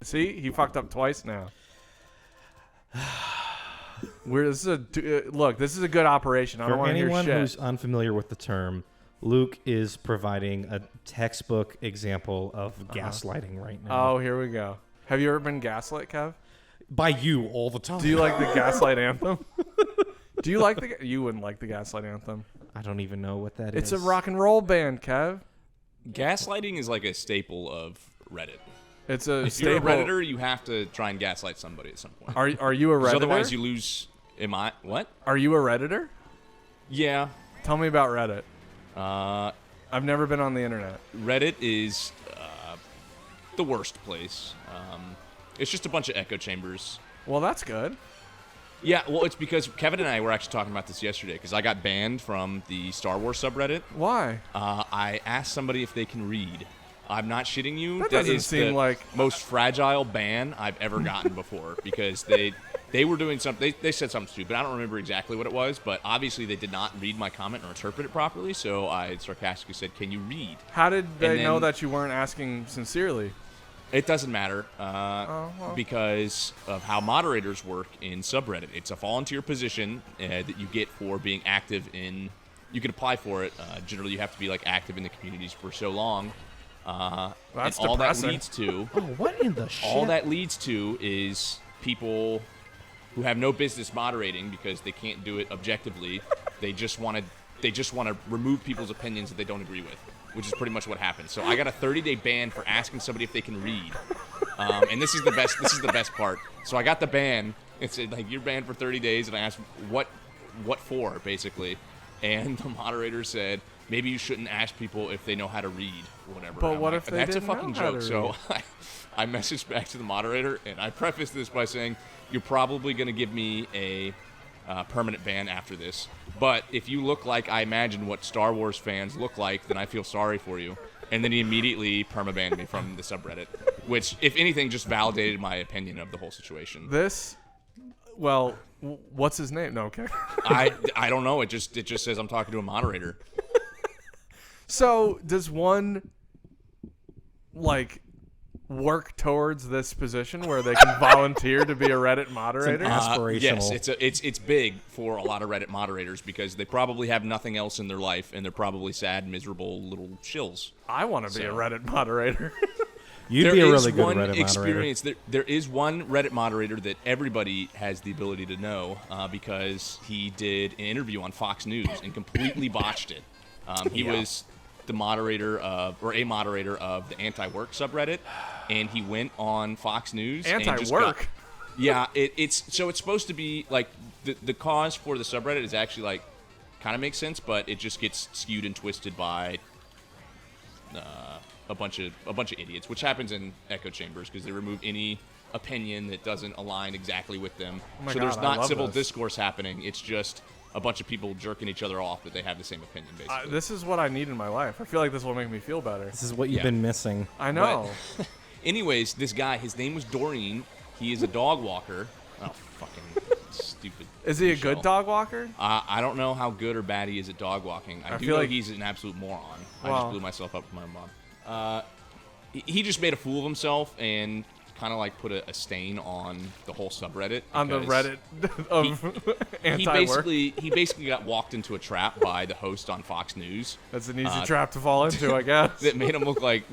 See, he fucked up twice now. This is a good operation. I don't want to hear shit. For anyone who's unfamiliar with the term, Luke is providing a textbook example of gaslighting right now. Oh, here we go. Have you ever been gaslit, Kev? By you all the time. Do you like the Gaslight Anthem? Do you like you wouldn't like the Gaslight Anthem. I don't even know what that is. It's a rock and roll band, Kev. Gaslighting is like a staple of Reddit. It's a if staple. you're a Redditor, you have to try and gaslight somebody at some point. Are you a Redditor? Otherwise, you lose. What? Are you a Redditor? Yeah. Tell me about Reddit. I've never been on the internet. Reddit is the worst place. It's just a bunch of echo chambers. Well, that's good. Yeah, well, it's because Kevin and I were actually talking about this yesterday because I got banned from the Star Wars subreddit. Why? I asked somebody if they can read. I'm not shitting you. That doesn't seem like most fragile ban I've ever gotten before because they were doing something. They said something stupid. I don't remember exactly what it was, but obviously they did not read my comment or interpret it properly. So I sarcastically said, "Can you read?" How did they know that you weren't asking sincerely? It doesn't matter because of how moderators work in subreddit. It's a volunteer position that you get for being active in. You can apply for it. Generally, you have to be like active in the communities for so long. That's and all depressing. that leads to. Oh, what in the shit? All that leads to is people who have no business moderating because they can't do it objectively. They just want to remove people's opinions that they don't agree with, which is pretty much what happened. So I got a 30-day ban for asking somebody if they can read, and this is the best. This is the best part. So I got the ban. It said like you're banned for 30 days, and I asked what for basically, and the moderator said maybe you shouldn't ask people if they know how to read or whatever. But what if they that's didn't a fucking know how joke. to So I messaged back to the moderator, and I prefaced this by saying you're probably going to give me a permanent ban after this. But if you look like I imagine what Star Wars fans look like, then I feel sorry for you. And then he immediately permabanned me from the subreddit, which, if anything, just validated my opinion of the whole situation. What's his name? No, okay. I don't know. It just says I'm talking to a moderator. So does one work towards this position where they can volunteer to be a Reddit moderator? Aspirational. Yes, it's big for a lot of Reddit moderators because they probably have nothing else in their life and they're probably sad, miserable little shills. I want to be a Reddit moderator. You'd be a really good Reddit experience. moderator. There is one Reddit moderator that everybody has the ability to know because he did an interview on Fox News and completely botched it. He was the moderator of the anti-work subreddit, and he went on Fox News. Anti-work? It's supposed to be like the cause for the subreddit is actually like kind of makes sense, but it just gets skewed and twisted by a bunch of idiots, which happens in echo chambers because they remove any opinion that doesn't align exactly with them. There's not civil discourse happening. It's just a bunch of people jerking each other off that they have the same opinion, basically. This is what I need in my life. I feel like this will make me feel better. This is what you've been missing. I know. But, anyways, this guy, his name was Doreen. He is a dog walker. Oh, fucking stupid. Is he a good dog walker? I don't know how good or bad he is at dog walking. I do know he's an absolute moron. I just blew myself up with my mom. He just made a fool of himself and kind of like put a stain on the whole subreddit. On the Reddit of anti-work? He basically got walked into a trap by the host on Fox News. That's an easy trap to fall into, I guess. That made him look like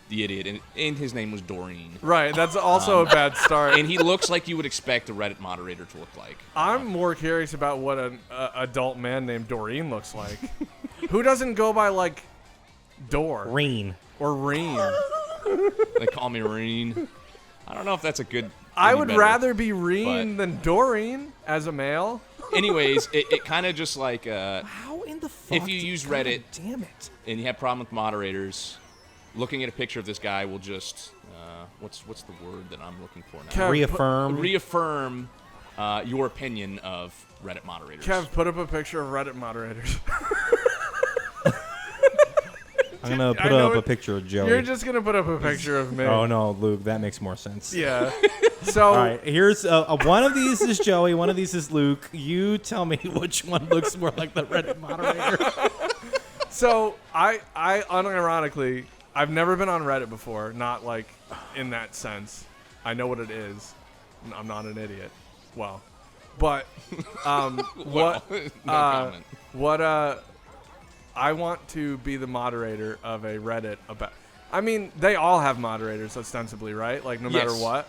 the idiot, and his name was Doreen. Right, that's also a bad start. And he looks like you would expect a Reddit moderator to look like. I'm more curious about what an adult man named Doreen looks like. Who doesn't go by like Reen. Or Reen? They call me Reen. I don't know if that's a good. I would rather be Reen than Doreen as a male. Anyways, it kind of just like how in the fuck? If you use Reddit, damn it, and you have problem with moderators, looking at a picture of this guy will just what's the word that I'm looking for now? Reaffirm your opinion of Reddit moderators. Kev, put up a picture of Reddit moderators. I'm going to put up a picture of Joey. You're just going to put up a picture of me. Oh, no, Luke, that makes more sense. Yeah. So, all right, here's one of these is Joey, one of these is Luke. You tell me which one looks more like the Reddit moderator. So, I unironically, I've never been on Reddit before, not like in that sense. I know what it is. I'm not an idiot. Well, but Well, no comment. I want to be the moderator of a Reddit about. I mean, they all have moderators ostensibly, right? Like no matter what.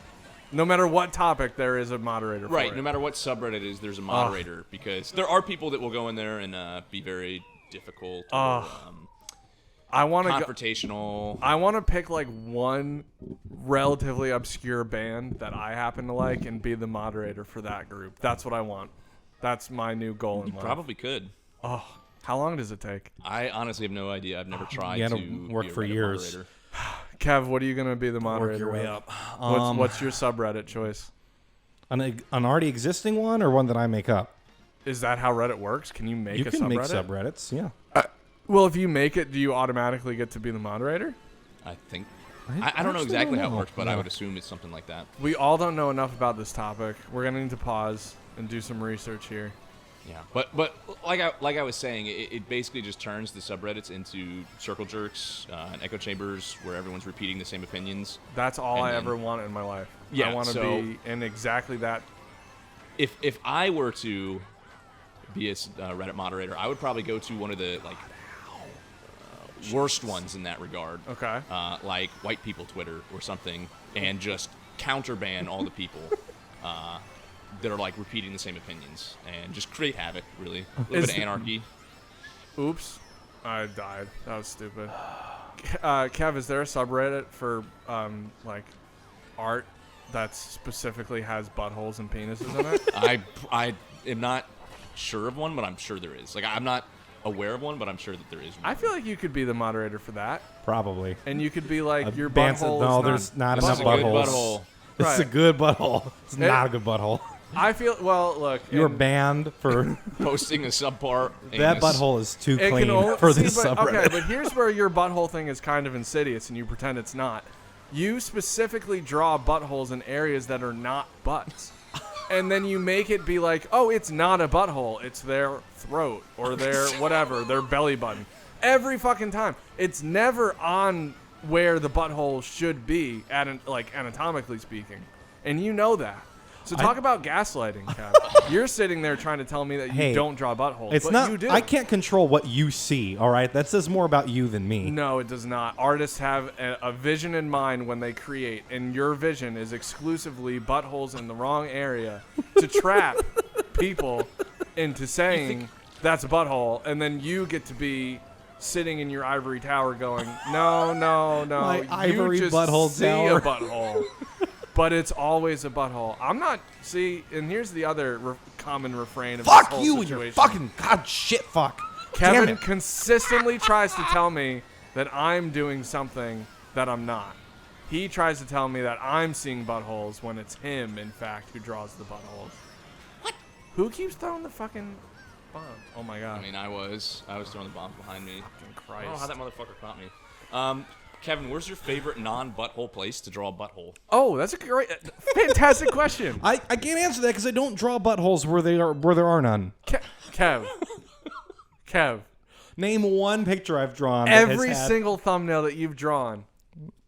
No matter what topic, there is a moderator Right, for it. no matter what subreddit it is, there's a moderator because there are people that will go in there and be very difficult or I want to confrontational. I want to pick like one relatively obscure band that I happen to like and be the moderator for that group. That's what I want. That's my new goal in life. Probably could. Oh, how long does it take? I honestly have no idea. I've never tried You to gotta work be a for Reddit years. moderator. Kev, what are you going to be the moderator Work your way of? up. What's your subreddit choice? An already existing one or one that I make up? Is that how Reddit works? Can you make You a can subreddit? make subreddits, yeah. Well, if you make it, do you automatically get to be the moderator? I think. I I don't know actually exactly don't how it know. works, but No. I would assume it's something like that. We all don't know enough about this topic. We're going to need to pause and do some research here. Yeah, but like I was saying, it basically just turns the subreddits into circle jerks and echo chambers where everyone's repeating the same opinions. That's all And I then- ever want in my life. Yeah, I want to so- be in exactly that. If I were to be a Reddit moderator, I would probably go to one of the worst ones in that regard. Okay. Like white people Twitter or something, and just counterban all the people that are like repeating the same opinions and just create havoc. Really, a little bit of anarchy. Oops. I died. That was stupid. Kev, is there a subreddit for like art that specifically has buttholes and penises in it? I am not sure of one, but I'm sure there is. Like I'm not aware of one, but I'm sure that there is one. I feel like you could be the moderator for that, Probably. and you could be like your Band said, butthole. no, is there's not This enough is a good buttholes. butthole. This is a Right. good butthole. It's not a good butthole. I feel well. Look, You were and banned for Posting a subpar. that anus. butthole is too it clean can only, for see, this but, subreddit. Okay, but here's where your butthole thing is kind of insidious, and you pretend it's not. You specifically draw buttholes in areas that are not butts. And then you make it be like, oh, it's not a butthole. It's their throat or their whatever, their belly button. Every fucking time. It's never on where the butthole should be, like anatomically speaking. And you know that. So talk about gaslighting, Kev. You're sitting there trying to tell me that you Hey, don't draw buttholes, It's but not. you do. I can't control what you see. All right, that says more about you than me. No, it does not. Artists have a vision in mind when they create, and your vision is exclusively buttholes in the wrong area to trap people into saying that's a butthole, and then you get to be sitting in your ivory tower going, no, no, no, My you ivory just butthole see tower." a butthole. But it's always a butthole. I'm not, see, and here's the other common refrain of this Fuck whole you and situation. your fucking god shit. Fuck. Damn Kevin it. consistently tries to tell me that I'm doing something that I'm not. He tries to tell me that I'm seeing buttholes when it's him, in fact, who draws the buttholes. What? Who keeps throwing the fucking bomb? Oh my god. I mean, I was throwing the bombs behind me. Fucking I Christ. don't know how that motherfucker caught me. Kevin, where's your favorite non-butthole place to draw a butthole? Oh, that's a great, fantastic question. I can't answer that because I don't draw buttholes where there are none. Kev. Name one picture I've drawn. that Every has had- single thumbnail that you've drawn,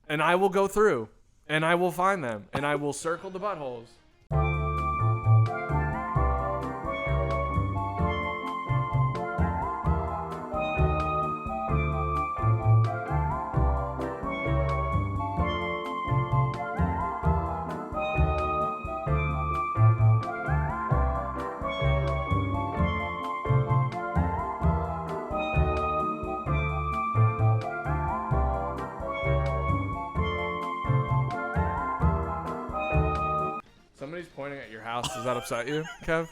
and I will go through, and I will find them, and I will circle the buttholes. Somebody's pointing at your house. Does that upset you, Kev?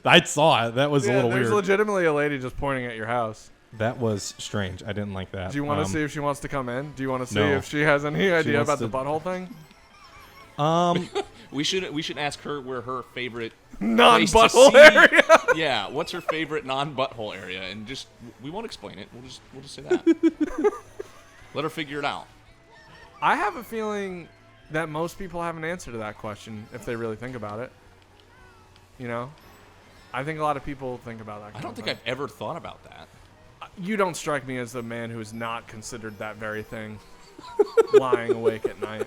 I saw it. That was a little there's weird. legitimately a lady just pointing at your house. That was strange. I didn't like that. Do you want to see if she wants to come in? Do you want to see no. if she has any idea wants about the to- butthole thing? We should ask her where her favorite Non-butthole see- area. Yeah, what's her favorite non-butthole area? And just we won't explain it. We'll just say that. Let her figure it out. I have a feeling that most people have an answer to that question if they really think about it. You know, I think a lot of people think about that. I don't think I've ever thought about that. You don't strike me as the man who is not considered that very thing. Lying awake at night.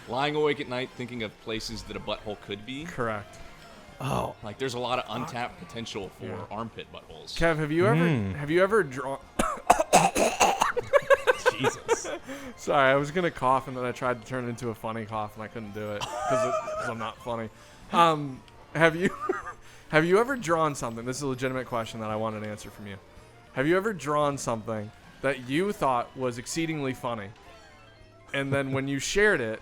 Lying awake at night thinking of places that a butthole could be. Correct. Oh, Like there's a lot of untapped potential for armpit buttholes. Kev, have you ever drawn? Jesus. Sorry, I was gonna cough and then I tried to turn it into a funny cough and I couldn't do it because I'm not funny. Have you ever drawn something? This is a legitimate question that I want an answer from you. Have you ever drawn something that you thought was exceedingly funny, and then when you shared it,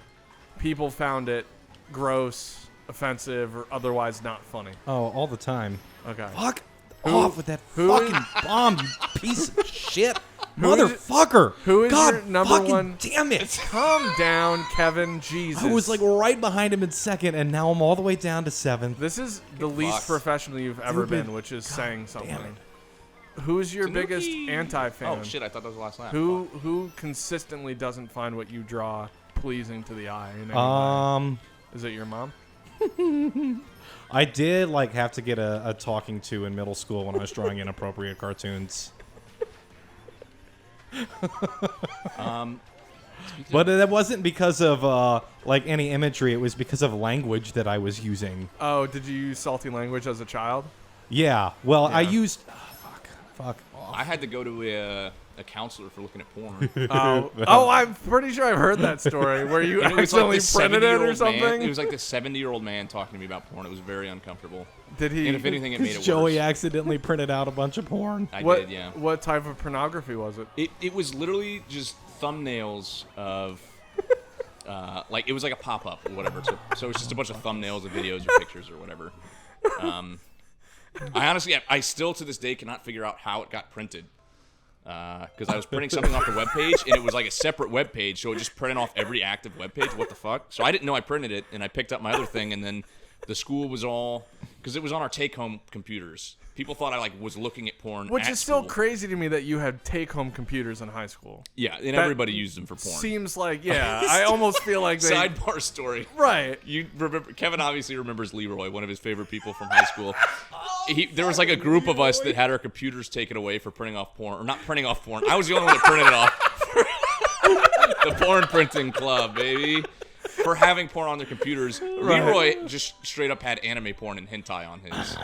people found it gross, offensive, or otherwise not funny? Oh, all the time. Okay. Fuck off with that who fucking bomb, you piece of shit. Motherfucker. Who is God your number fucking one? Damn it. Calm down, Kevin. Jesus. I was like right behind him in second, and now I'm all the way down to seventh. This is the least professional you've ever Stupid. been, which is saying something. damn it. Who's your biggest Tanuki. anti-fan? Oh shit! I thought that was the last laugh. Who consistently doesn't find what you draw pleasing to the eye? In any way? Is it your mom? I did like have to get a talking to in middle school when I was drawing inappropriate cartoons. But that wasn't because of like any imagery. It was because of language that I was using. Oh, did you use salty language as a child? Yeah. Well, I Yeah. used. Fuck. I had to go to a counselor for looking at porn. Oh, I'm pretty sure I've heard that story where you And it was like accidentally this printed it or 70-year-old something. man. It was like this 70-year-old man talking to me about porn. It was very uncomfortable. Did he? And if anything, it made it Joey worse. accidentally printed out a bunch of porn. I what, did, yeah. What type of pornography was it? It was literally just thumbnails of, like it was like a pop-up or whatever. So it was just a bunch of thumbnails of videos or pictures or whatever. I honestly, I still to this day cannot figure out how it got printed. Because I was printing something off the webpage, and it was like a separate webpage, so it just printed off every active webpage. What the fuck? So I didn't know I printed it, and I picked up my other thing, and then the school was all, because it was on our take-home computers. People thought I like was looking at porn. Which at is still school. crazy to me that you had take-home computers in high school. Yeah, and That everybody used them for porn. Seems like, yeah. I almost feel like they. Sidebar story. Right. You remember? Kevin obviously remembers Leroy, one of his favorite people from high school. There was like a group of us that had our computers taken away for printing off porn, or not printing off porn. I was the only one that printed it off. The porn printing club, baby. For having porn on their computers. Right. Leroy just straight up had anime porn and hentai on his.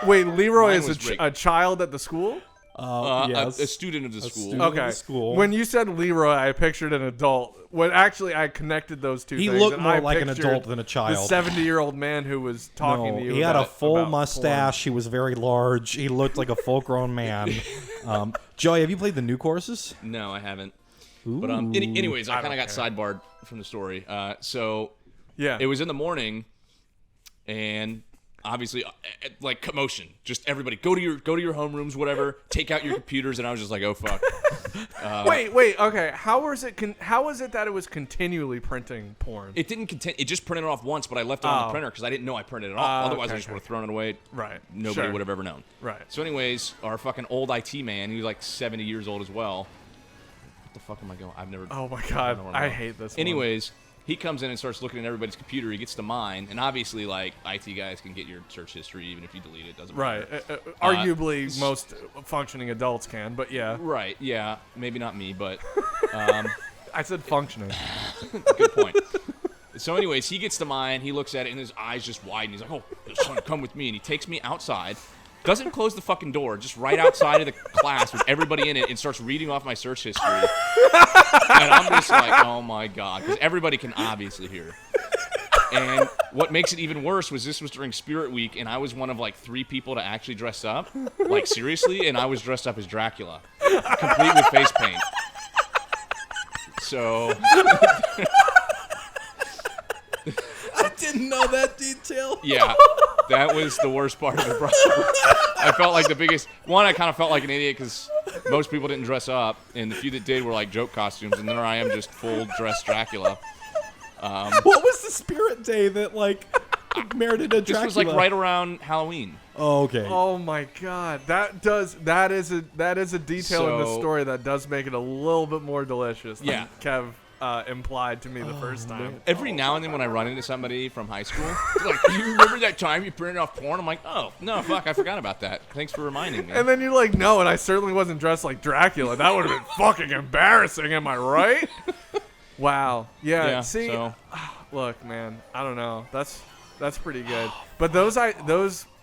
Wait, Leroy Mine is was rigged. a child at the school? Yes. A student of the school. student. Okay. the school. When you said Leroy, I pictured an adult. When actually I connected those two He things. looked and more I like an pictured adult than a child. The 70-year-old man who was talking No, to you. he had a about full porn. mustache. He was very large. He looked like a full-grown man. Joey, have you played the new courses? No, I haven't. But anyways, I kind of got care. sidebarred from the story. So Yeah. it was in the morning, and obviously, like commotion. Just everybody go to your homerooms, whatever. Take out your computers, and I was just like, oh fuck. Wait. Okay. How is it that it was continually printing porn? It didn't content. It just printed it off once, but I left it on the printer because I didn't know I printed it off. Otherwise, I okay, just would have thrown it away. Right. Nobody Sure. would have ever known. Right. So, anyways, our fucking old IT man, he was like 70 years old as well. What the fuck am I going? I've never. Oh my I god. don't know where I'm I going. hate this. one. Anyways, he comes in and starts looking at everybody's computer. He gets to mine, and obviously, like IT guys can get your search history even if you delete it. Doesn't Right. matter. Arguably, most functioning adults can, but yeah. Right. Yeah. Maybe not me, but I said functioning. good point. So, anyways, he gets to mine. He looks at it, and his eyes just widen. He's like, "Oh, son, come with me." And he takes me outside. Doesn't close the fucking door, just right outside of the class with everybody in it, and starts reading off my search history. And I'm just like, oh my god, because everybody can obviously hear. And what makes it even worse was this was during Spirit Week, and I was one of like 3 people to actually dress up, like seriously, and I was dressed up as Dracula, complete with face paint. So I didn't know that detail. yeah, that was the worst part of the problem. I felt like the biggest one. I kind of felt like an idiot because most people didn't dress up, and the few that did were like joke costumes, and there I am, just full dress Dracula. What was the spirit day that like merited a Dracula? This was like right around Halloween. Oh, okay. Oh my god. That is a detail in the So- story that does make it a little bit more delicious than Yeah. Kev implied to me the first time. Every now and then when I run into somebody from high school, they're like, you remember that time you printed off porn? I'm like, oh, no, fuck, I forgot about that. Thanks for reminding me. And then you're like, no, and I certainly wasn't dressed like Dracula. That would have been fucking embarrassing, am I right? Wow. Yeah, see, look, man, I don't know. That's pretty good. But those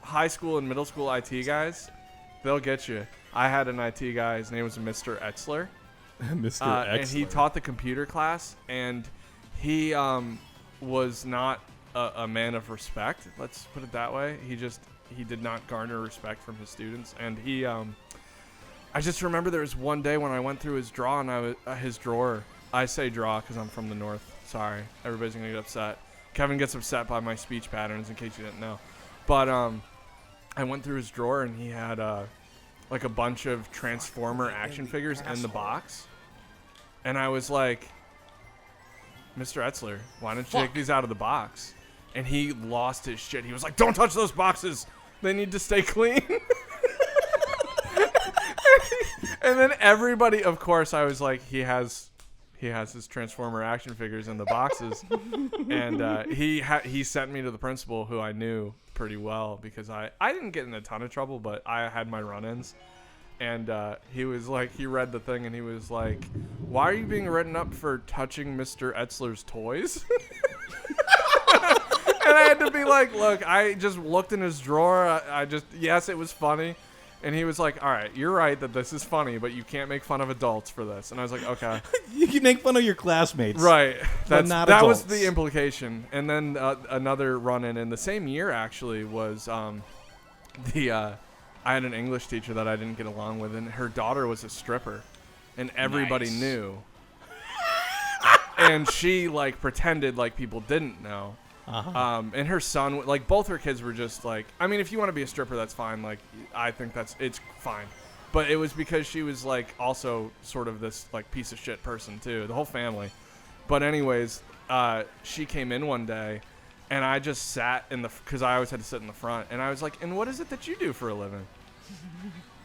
high school and middle school IT guys, they'll get you. I had an IT guy. His name was Mr. Etzler. Mr. Etzler. And he taught the computer class, and he was not a man of respect. Let's put it that way. He did not garner respect from his students, and I just remember there was one day when I went through his drawer, and his drawer. I say draw because I'm from the north. Sorry, everybody's gonna get upset. Kevin gets upset by my speech patterns, in case you didn't know. But I went through his drawer, and he had like a bunch of Transformer action figures in the box. And I was like, Mr. Etzler, why don't you take these out of the box? And he lost his shit. He was like, don't touch those boxes. They need to stay clean. And then everybody, of course, I was like, he has his Transformer action figures in the boxes. And he sent me to the principal, who I knew pretty well, because I didn't get in a ton of trouble, but I had my run-ins. And he was like, he read the thing, and he was like, why are you being written up for touching Mr. Etzler's toys? And I had to be like, look, I just looked in his drawer. Yes, it was funny. And he was like, all right, you're right that this is funny, but you can't make fun of adults for this. And I was like, okay. You can make fun of your classmates. Right. But not that adults. was the implication. And then another run-in in the same year, actually, was I had an English teacher that I didn't get along with, and her daughter was a stripper, and everybody knew. And she like pretended like people didn't know. And her son, like both her kids were just like, I mean, if you want to be a stripper, that's fine. Like, I think it's fine. But it was because she was like also sort of this like piece of shit person too, the whole family. But anyways, she came in one day, and I just sat because I always had to sit in the front, and I was like, and what is it that you do for a living?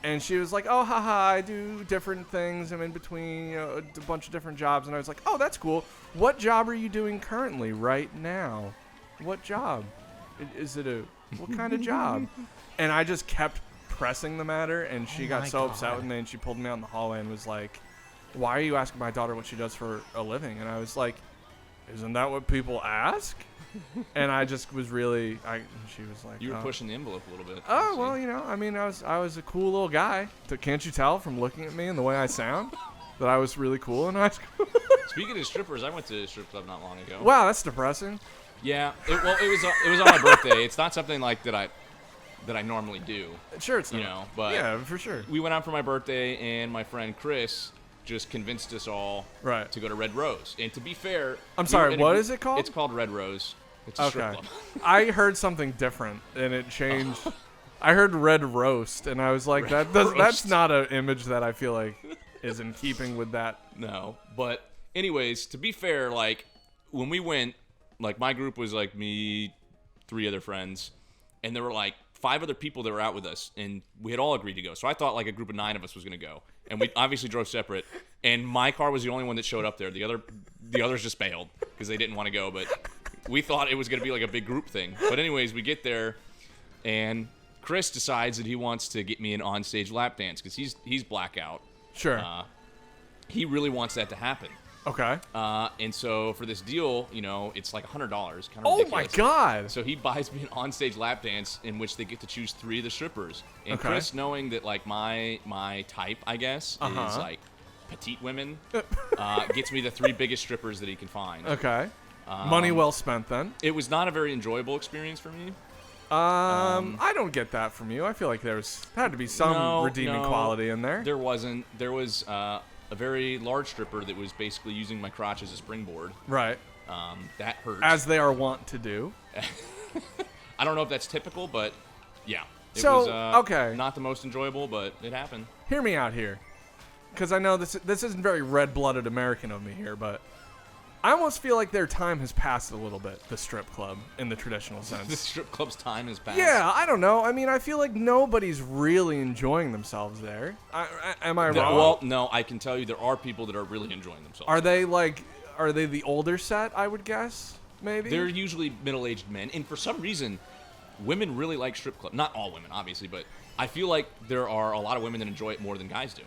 And she was like, oh, haha, I do different things. I'm in between, a bunch of different jobs. And I was like, oh, that's cool. What job are you doing currently right now? What job? What kind of job? And I just kept pressing the matter, and she got so upset with me, and she pulled me out in the hallway and was like, why are you asking my daughter what she does for a living? And I was like, isn't that what people ask? And I just was really, she was like, you were pushing the envelope a little bit. Oh, well, I mean, I was a cool little guy. Can't you tell from looking at me and the way I sound that I was really cool in high school? Speaking of strippers, I went to a strip club not long ago. Wow, that's depressing. Yeah, it was on my birthday. It's not something like that I normally do. Sure, it's not. But yeah, for sure. We went out for my birthday, and my friend Chris just convinced us all to go to Red Rose. And to be fair, I'm sorry, what is it called? It's called Red Rose. It's a strip club. I heard something different, and it changed. I heard Red Roast, and I was like, that's not an image that I feel like is in keeping with that. No, but anyways, to be fair, like when we went, like my group was like me, 3 other friends, and there were like 5 other people that were out with us, and we had all agreed to go. So I thought like a group of 9 of us was going to go, and we obviously drove separate. And my car was the only one that showed up there. The others just bailed because they didn't want to go. But we thought it was going to be like a big group thing. But anyways, we get there, and Chris decides that he wants to get me an onstage lap dance because he's blackout. Sure. He really wants that to happen. Okay. And so for this deal, it's like $100. Oh my God! So he buys me an onstage lap dance in which they get to choose 3 of the strippers. And Okay. Chris, knowing that like my type, I guess, is like petite women, gets me the 3 biggest strippers that he can find. Okay. Money well spent then. It was not a very enjoyable experience for me. I don't get that from you. I feel like there had to be some redeeming quality in there. There wasn't. There was a very large stripper that was basically using my crotch as a springboard. Right. That hurt. As they are wont to do. I don't know if that's typical, but yeah. It So, was, okay. Not the most enjoyable, but it happened. Hear me out here, because I know this isn't very red-blooded American of me here, but I almost feel like their time has passed a little bit, the strip club, in the traditional sense. The strip club's time has passed. Yeah, I don't know. I mean, I feel like nobody's really enjoying themselves there. Am I wrong? Well, no, I can tell you there are people that are really enjoying themselves. Are they like, are they the older set? I would guess maybe. They're usually middle-aged men, and for some reason, women really like strip club. Not all women, obviously, but I feel like there are a lot of women that enjoy it more than guys do.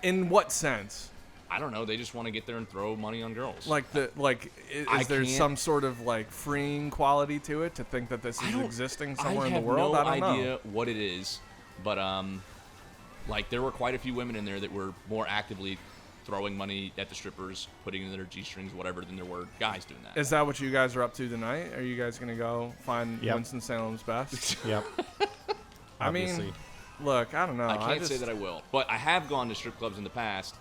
In what sense? I don't know. They just want to get there and throw money on girls. Is there some sort of like freeing quality to it to think that this is existing somewhere in the world? I have no no idea know. what it is, but like there were quite a few women in there that were more actively throwing money at the strippers, putting in their G-strings, whatever, than there were guys doing that. Is that what you guys are up to tonight? Are you guys gonna go find Yep. Winston-Salem's best? Yep. I mean, look, I don't know. I can't say that I will, but I have gone to strip clubs in the past.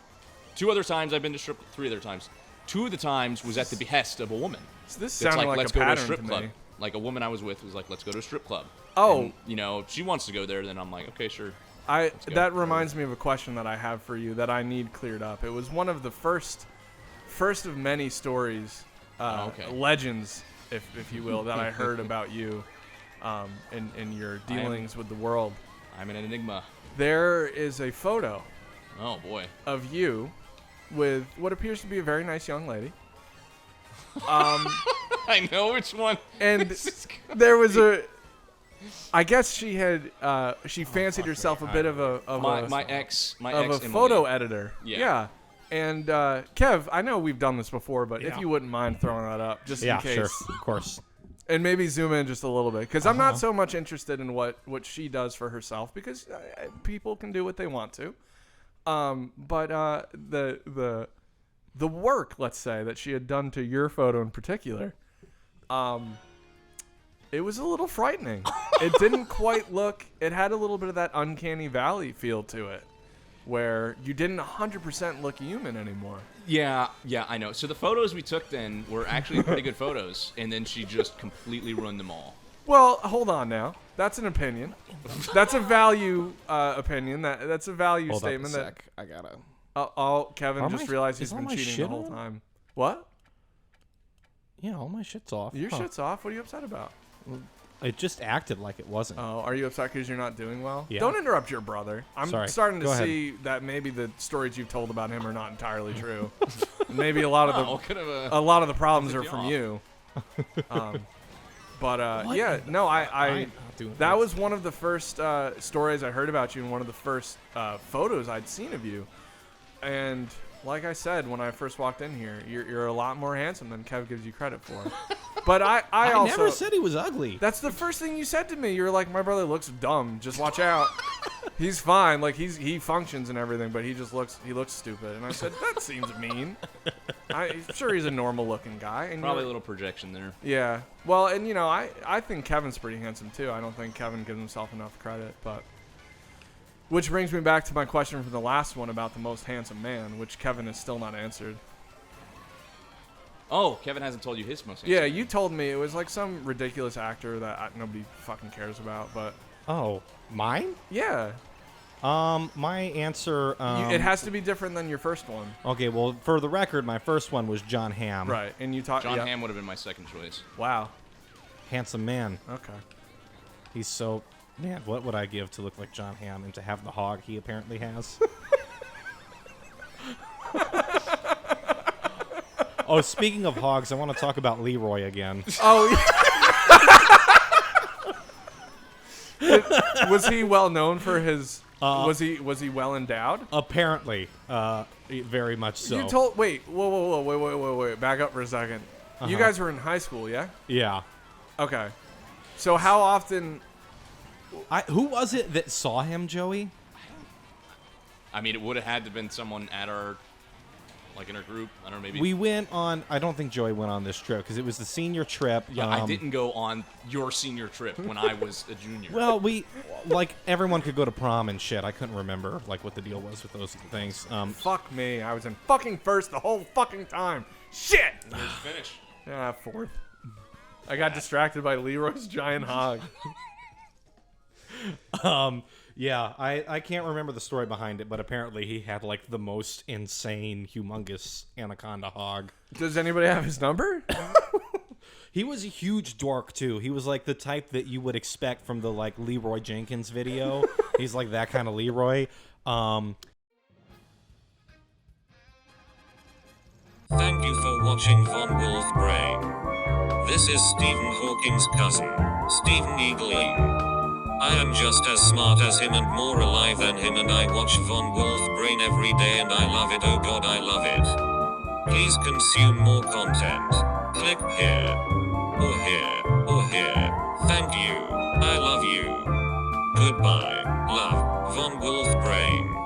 2 other times I've been to 3 other times. 2 of the times was at the behest of a woman. So this It's sounded like let's a go to a pattern strip to club. me. Like a woman I was with was like, let's go to a strip club. Oh. And, you know, if she wants to go there, then I'm like, okay, sure. go. That reminds me of a question that I have for you that I need cleared up. It was one of the first of many stories, legends, if you will, that I heard about you, in your dealings with the world. I'm an enigma. There is a photo Oh boy. of you with what appears to be a very nice young lady. I know which one. And there was I guess she had she fancied herself a bit of My ex a Emily. photo editor. Yeah. And Kev, I know we've done this before, but if Yeah. you wouldn't mind throwing that up, just Yeah, in case, sure, of course. and maybe zoom in just a little bit, because I'm not so much interested in what she does for herself, because people can do what they want to. But the work, let's say, that she had done to your photo in particular, it was a little frightening. It didn't quite look. It had a little bit of that uncanny valley feel to it, where you didn't 100% look human anymore. Yeah, I know. So the photos we took then were actually pretty good photos, and then she just completely ruined them all. Well, hold on now. That's an opinion. That's a value opinion. That's a value Hold statement. up a sec. I gotta. Kevin Are just my- realized is he's all been my cheating shit the whole on? time. What? Yeah, all my shit's off. Your Huh. shit's off. What are you upset about? It just acted like it wasn't. Oh, are you upset because you're not doing well? Yeah. Don't interrupt your brother. I'm Sorry. starting to Go ahead. see that maybe the stories you've told about him are not entirely true. Maybe a lot of What kind of a lot of the problems are you from off. you. But What? yeah, no, I I'm not doing that this. was one of the first stories I heard about you, and one of the first photos I'd seen of you. And like I said when I first walked in here, you're a lot more handsome than Kev gives you credit for. But I I also never said he was ugly. that's the first thing you said to me. You were like, my brother looks dumb. Just watch out. He's fine. Like he functions and everything, but he looks stupid. And I said, that seems mean. I'm sure he's a normal looking guy. And Probably a you're- little projection there. Yeah. Well, and you know, I think Kevin's pretty handsome too. I don't think Kevin gives himself enough credit, but which brings me back to my question from the last one about the most handsome man, which Kevin has still not answered. Oh, Kevin hasn't told you his most. Yeah, handsome you man. told me it was like some ridiculous actor that nobody fucking cares about, but Oh, mine? yeah. My answer. It has to be different than your first one. Okay, well, for the record, my first one was John Hamm. Right, and you talked. John yeah. Hamm would have been my second choice. Wow. Handsome man. Okay. He's so. Man, what would I give to look like John Hamm and to have the hog he apparently has? Oh, speaking of hogs, I want to talk about Leroy again. Oh. Was he well known for his? Was he well endowed? Apparently, very much so. You told. Wait. Wait. Back up for a second. You guys were in high school, yeah? Yeah. Okay. So how often? Who was it that saw him, Joey? I mean, it would have had to been someone at our, like in our group. I don't know, maybe. We went on. I don't think Joey went on this trip because it was the senior trip. Yeah, I didn't go on your senior trip when I was a junior. Well, like everyone could go to prom and shit. I couldn't remember like what the deal was with those things. Fuck me. I was in fucking first the whole fucking time. Shit. Where'd you finish? Fourth. I got distracted by Leroy's giant hog. Yeah, I can't remember the story behind it, but apparently he had like the most insane, humongous anaconda hog. Does anybody have his number? He was a huge dork too. He was like the type that you would expect from the like Leroy Jenkins video. He's like that kind of Leroy. Thank you for watching Von Wolf Brain. This is Stephen Hawking's cousin, Stephen Eagling. I am just as smart as him and more alive than him, and I watch Von Wolf Brain every day and I love it. Oh god, I love it. Please consume more content. Click here. Or here. Or here. Thank you. I love you. Goodbye. Love. Von Wolf Brain.